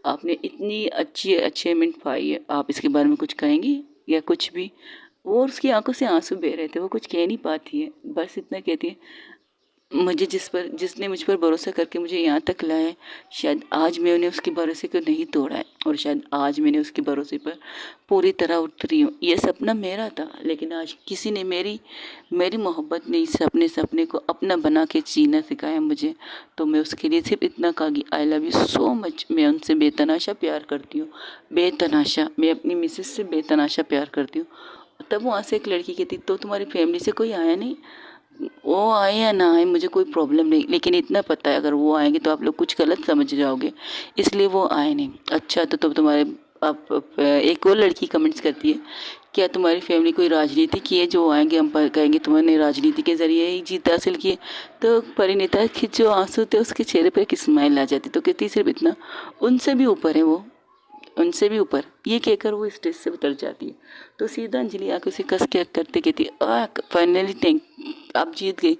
आपने इतनी अच्छी अचीवमेंट पाई है, आप इसके बारे में कुछ कहेंगी या कुछ भी। वो उसकी आंखों से आंसू बह रहे थे, वो कुछ कह नहीं पाती है, बस इतना कहती है मुझे जिसने मुझ पर भरोसा करके मुझे यहाँ तक लाया है, शायद आज मैंने उसके भरोसे को नहीं तोड़ा है और शायद आज मैंने उसके भरोसे पर पूरी तरह उतरी हूँ। ये सपना मेरा था, लेकिन आज किसी ने मेरी मेरी मोहब्बत ने इस सपने को अपना बना के जीना सिखाया मुझे। तो मैं उसके लिए सिर्फ इतना कहूँगी, आई लव यू सो मच। मैं उनसे बेतनाशा प्यार करती हूँ, बेतनाशा। मैं अपनी मिसेस से बेतनाशा प्यार करती हूँ। तब वहाँ से एक लड़की कहती, तो तुम्हारी फैमिली से कोई आया नहीं? वो आए या ना आए मुझे कोई प्रॉब्लम नहीं, लेकिन इतना पता है अगर वो आएंगे तो आप लोग कुछ गलत समझ जाओगे, इसलिए वो आए नहीं। अच्छा तो तुम्हारे आप एक और लड़की कमेंट्स करती है, क्या तुम्हारी फैमिली कोई राजनीति की है जो आएंगे हम कहेंगे तुम्हारे राजनीति के ज़रिए ही जीत हासिल की है? तो परिणीता के जो आंसू थे उसके चेहरे पर एक स्माइल आ जाती, तो कहती सिर्फ इतना, उनसे भी ऊपर है वो, उनसे भी ऊपर। ये कहकर वो स्टेज से उतर जाती है। तो सीधा अंजलि आके उसे कस के करते कहती, फाइनली थैंक, आप जीत गई।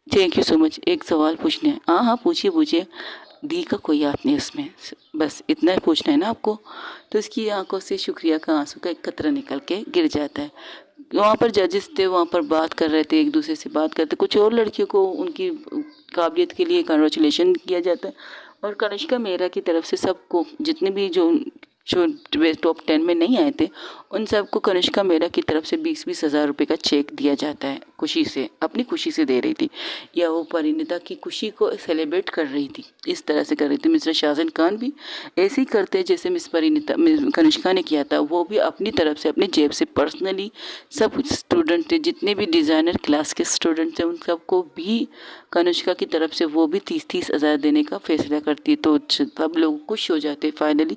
Thank you so much. एक सवाल पूछना है? हाँ हाँ पूछिए पूछिए। दी का कोई याद नहीं उसमें, बस इतना ही पूछना है ना आपको? तो उसकी आंखों से शुक्रिया का आंसू का एक कतरा निकल के गिर जाता है। वहाँ पर जजेस थे, वहाँ पर बात कर रहे थे, एक दूसरे से बात करते, कुछ और लड़कियों को उनकी काबिलियत के लिए कंग्रेचुलेशन किया जाता है। और कनिष्का मेहरा की तरफ से सबको, जितने भी जो जो टॉप 10 में नहीं आए थे, उन सबको कनिष्का मेहरा की तरफ से 20-20 हज़ार रुपये का चेक दिया जाता है। खुशी से, अपनी खुशी से दे रही थी, या वो परिणीता की खुशी को सेलिब्रेट कर रही थी, इस तरह से कर रही थी। मिस्टर शाहजहान खान भी ऐसे ही करते जैसे कनिष्का ने किया था। वो भी अपनी तरफ से, अपनी जेब से पर्सनली, सब स्टूडेंट थे, जितने भी डिज़ाइनर क्लास के स्टूडेंट थे, उन सबको भी कनिष्का की तरफ से वो भी 30-30 हज़ार देने का फैसला करती है। तो सब लोग खुश हो जाते। फाइनली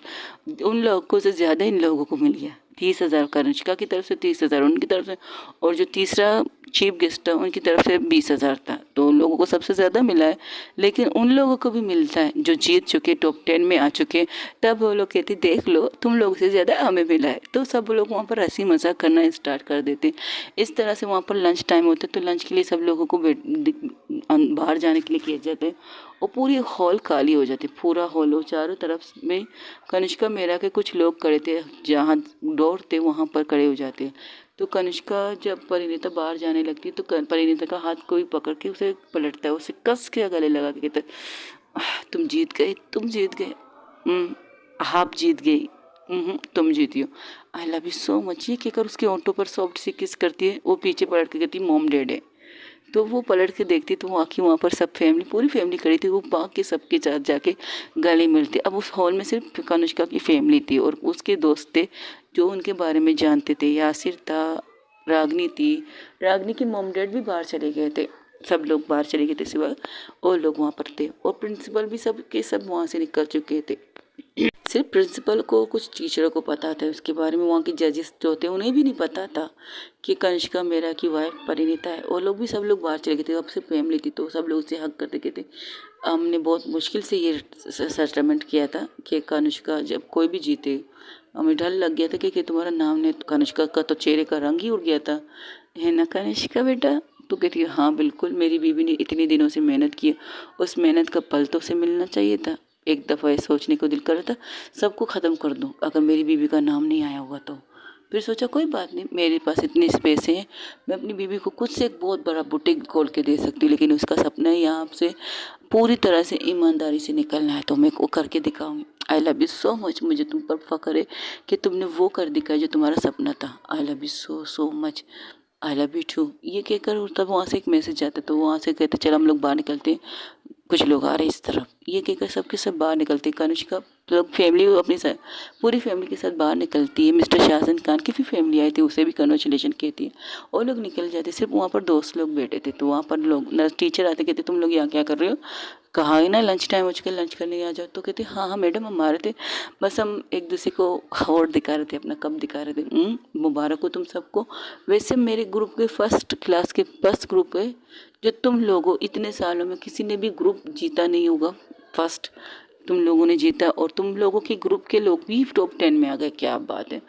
उन लोगों से ज़्यादा इन लोगों को मिल गया 30 हज़ार कनिष्का की तरफ से, 30 हज़ार उनकी तरफ से, और जो तीसरा चीफ गेस्ट था उनकी तरफ से 20 हज़ार था। तो उन लोगों को सबसे ज़्यादा मिला है, लेकिन उन लोगों को भी मिलता है जो जीत चुके, टॉप 10 में आ चुके। तब वो लोग कहते, देख लो तुम लोगों से ज़्यादा हमें मिला है। तो सब लोग वहाँ पर हंसी मजाक करना स्टार्ट कर देते। इस तरह से वहाँ पर लंच टाइम होता है, तो लंच के लिए सब लोगों को बाहर जाने के लिए किया जाता है, और पूरी हॉल खाली हो जाती, पूरा हॉल, और चारों तरफ में कनिष्का मेहरा के कुछ लोग खड़े थे, जहाँ डोर थे वहाँ पर खड़े हो जाते हैं। तो कनिष्का जब परिणीता बाहर जाने लगती है, तो परिणीता का हाथ कोई पकड़ के उसे पलटता है, उसे कस के गले लगा के कहता है, तुम जीत गए, तुम जीत गए, आप जीत गई, तुम जीती हो, आई लव यू सो मच। ये कहकर उसके होंठों पर सॉफ्ट सी किस करती है। वो पीछे पलट के कहती, मॉम डेड है। तो वो पलट के देखती, तो वहाँ पर सब फैमिली, पूरी फैमिली खड़ी थी। वो भाग के सबके साथ जाके गले मिलते। अब उस हॉल में सिर्फ कनिष्का की फैमिली थी और उसके दोस्त थे जो उनके बारे में जानते थे। यासिर था, रागनी थी, रागनी के मॉम डैड भी बाहर चले गए थे, सब लोग बाहर चले गए थे सिवा और लोग वहाँ पर थे, और प्रिंसिपल भी सब के सब वहाँ से निकल चुके थे। सिर्फ प्रिंसिपल को, कुछ टीचरों को पता था उसके बारे में। वहाँ के जजेस जो थे उन्हें भी नहीं पता था कि कनिष्का मेहरा की वाइफ परिणीता है। वो लोग भी सब लोग बाहर चले गए थे, अब सिर्फ फैमिली थी। तो सब लोग उसे हक करते कहते, हमने बहुत मुश्किल से ये सेटलमेंट किया था कि कनिष्का जब कोई भी जीते, हमें डर लग गया था कि तुम्हारा नाम ने, कनिष्का का तो चेहरे का रंग ही उड़ गया था, है ना कनिष्का बेटा? तो कहती है, हाँ बिल्कुल, मेरी बीवी ने इतने दिनों से मेहनत की, उस मेहनत का फल तो उसे मिलना चाहिए था। एक दफ़ा ये सोचने को दिल कर रहा था, सबको ख़त्म कर दूँ अगर मेरी बीवी का नाम नहीं आया होगा तो। फिर सोचा कोई बात नहीं, मेरे पास इतने पैसे हैं, मैं अपनी बीवी को खुद से एक बहुत बड़ा बुटीक खोल के दे सकती हूँ, लेकिन उसका सपना ही यहाँ से पूरी तरह से ईमानदारी से निकलना है, तो मैं वो करके दिखाऊंगी। आई लव यू सो मच, मुझे तुम पर फ़ख्र है कि तुमने वो कर दिखाया जो तुम्हारा सपना था। I love you so so much, I love you too. ये कहकर तब वहाँ से एक मैसेज आता, तो वहाँ से कहते चल हम लोग बाहर निकलते हैं, कुछ लोग आ रहे इस तरफ। ये कहकर सबके सब बाहर निकलते। कनिष्का लोग फैमिली अपनी पूरी फैमिली के साथ बाहर निकलती है। मिस्टर शाहजहान खान की भी फैमिली आई थी, उसे भी कंग्रेचुलेशन कहती है, और लोग निकल जाते। सिर्फ वहाँ पर दोस्त लोग बैठे थे। तो वहाँ पर लोग टीचर आते, कहते तुम लोग यहाँ क्या कर रहे हो? कहा है ना लंच टाइम हो चुका, लंच करने आ जाओ। तो कहते हाँ हाँ मैडम हम आ रहे थे, बस हम एक दूसरे को अवार्ड दिखा रहे थे, अपना कप दिखा रहे थे। मुबारक हो तुम सबको। वैसे मेरे ग्रुप के फर्स्ट क्लास के फर्स्ट ग्रुप है, जो तुम लोगों इतने सालों में किसी ने भी ग्रुप जीता नहीं होगा, फर्स्ट तुम लोगों ने जीता, और तुम लोगों के ग्रुप के लोग भी टॉप 10 में आ गए। क्या बात है,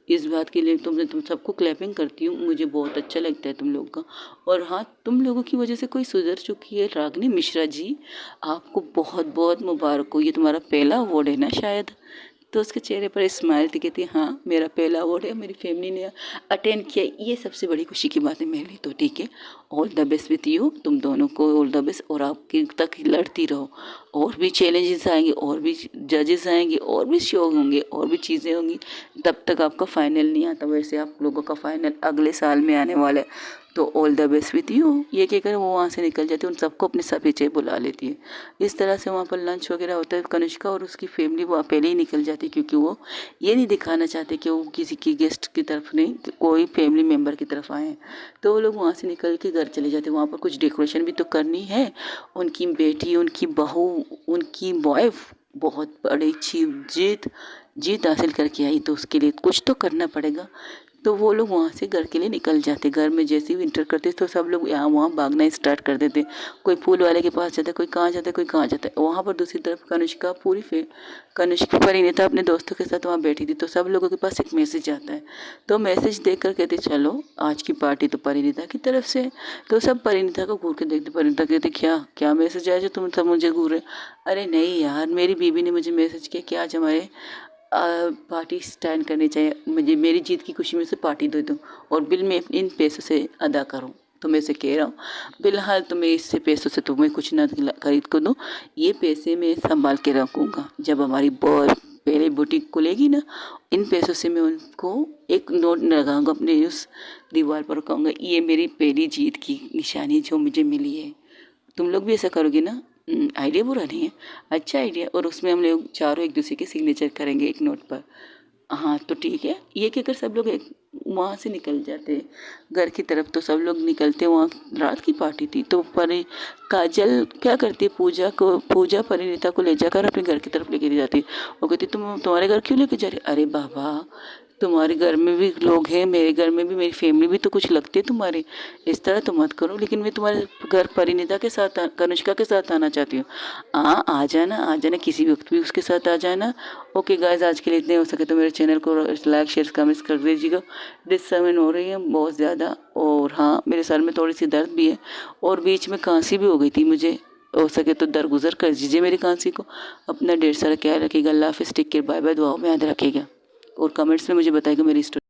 इस बात के लिए तुम सबको क्लैपिंग करती हूँ, मुझे बहुत अच्छा लगता है तुम लोग का। और हाँ, तुम लोगों की वजह से कोई सुधर चुकी है। रागनी मिश्रा जी, आपको बहुत बहुत मुबारक हो, ये तुम्हारा पहला अवार्ड है ना शायद? तो उसके चेहरे पर स्माइल थी, कहती हाँ मेरा पहला अवार्ड है, मेरी फैमिली ने अटेंड किया, ये सबसे बड़ी खुशी की बात है मेरे लिए। तो ठीक है, all the best with you, तुम दोनों को ऑल द बेस्ट, और आपकी तक लड़ती रहो। और भी चैलेंजेस आएंगे, और भी जजेस आएंगे, और भी शो होंगे, और भी चीज़ें होंगी, तब तक आपका फाइनल नहीं आता। वैसे आप लोगों का फाइनल अगले साल में आने वाला है। तो all the best with you, ये कहकर वो वहाँ से निकल जाती है, उन सबको अपने सब पीछे बुला लेती है। इस तरह से वहाँ पर लंच वगैरह होता है। कनिष्का और उसकी फैमिली वहाँ पहले ही निकल जाती है, क्योंकि वो ये नहीं दिखाना चाहते कि वो किसी की गेस्ट की तरफ नहीं, कोई फैमिली मेम्बर की तरफ आए हैं। तो वो लोग वहाँ से निकल के घर चले जाते हैं। वहाँ पर कुछ डेकोरेशन भी तो करनी है, उनकी बेटी, उनकी बहू, उनकी वाइफ बहुत बड़ी जीत हासिल करके आई, तो उसके लिए कुछ तो करना पड़ेगा। तो वो लोग वहाँ से घर के लिए निकल जाते। घर में जैसे ही इंटर करते तो सब लोग यहाँ वहाँ भागना स्टार्ट कर देते। कोई फूल वाले के पास जाता है, कोई कहाँ जाता है, कोई कहाँ जाता है। वहाँ पर दूसरी तरफ कनिष्का परिणीता अपने दोस्तों के साथ वहाँ बैठी थी। तो सब लोगों के पास एक मैसेज आता है। तो मैसेज देख कर कहते चलो आज की पार्टी तो परिणीता की तरफ से है। तो सब परिणीता को घूर के देखते। परिणीता कहते क्या क्या मैसेज आया जो तुम सब मुझे घूर रहे? अरे नहीं यार, मेरी बीबी ने मुझे मैसेज किया कि आज हमारे पार्टी स्टैंड करनी चाहिए, मुझे मेरी जीत की खुशी में से पार्टी दे दो और बिल मैं इन पैसों से अदा करूँ। तो मैं से कह रहा हूँ फिलहाल तो मैं इससे पैसों से तुम्हें कुछ ना खरीद कर दूँ, ये पैसे मैं संभाल के रखूँगा। जब हमारी पहले बुटीक खुलेगी ना, इन पैसों से मैं उनको एक नोट लगाऊंगा अपने उस दीवार पर, कहूँगा ये मेरी पहली जीत की निशानी जो मुझे मिली है। तुम लोग भी ऐसा करोगे ना? आइडिया बुरा नहीं है, अच्छा आइडिया। और उसमें हम लोग चारों एक दूसरे के सिग्नेचर करेंगे एक नोट पर। हाँ तो ठीक है, ये कहकर सब लोग एक वहाँ से निकल जाते हैं घर की तरफ। तो सब लोग निकलते, वहाँ रात की पार्टी थी। तो काजल क्या करती है, पूजा परिणीता को ले जाकर अपने घर की तरफ लेके जाती है। वो कहती तुम्हारे घर क्यों लेके जा रही? अरे बाबा, तुम्हारे घर में भी लोग हैं, मेरे घर में भी, मेरी फैमिली भी तो कुछ लगती है तुम्हारी, इस तरह तो मत करो। लेकिन मैं तुम्हारे घर परिणीता के साथ, कनिष्का के साथ आना चाहती हूँ। हाँ आ जाना, किसी वक्त भी उसके साथ आ जाना। ओके गाइस, आज के लिए इतने। हो सके तो मेरे चैनल को लाइक शेयर कमेंट्स कर दीजिएगा। डिस्टर्बेंस हो रही है बहुत ज़्यादा, और हाँ मेरे सर में थोड़ी सी दर्द भी है, और बीच में खांसी भी हो गई थी मुझे। हो सके तो दरगुजर कर दीजिए मेरी खांसी को। अपना ढेर सारा ख्याल रखिएगा। अल्लाह हाफिज़, टेक केयर, बाय बाय। दुआओं में याद रखिएगा और कमेंट्स में मुझे बताइएगा मेरी स्टोरी।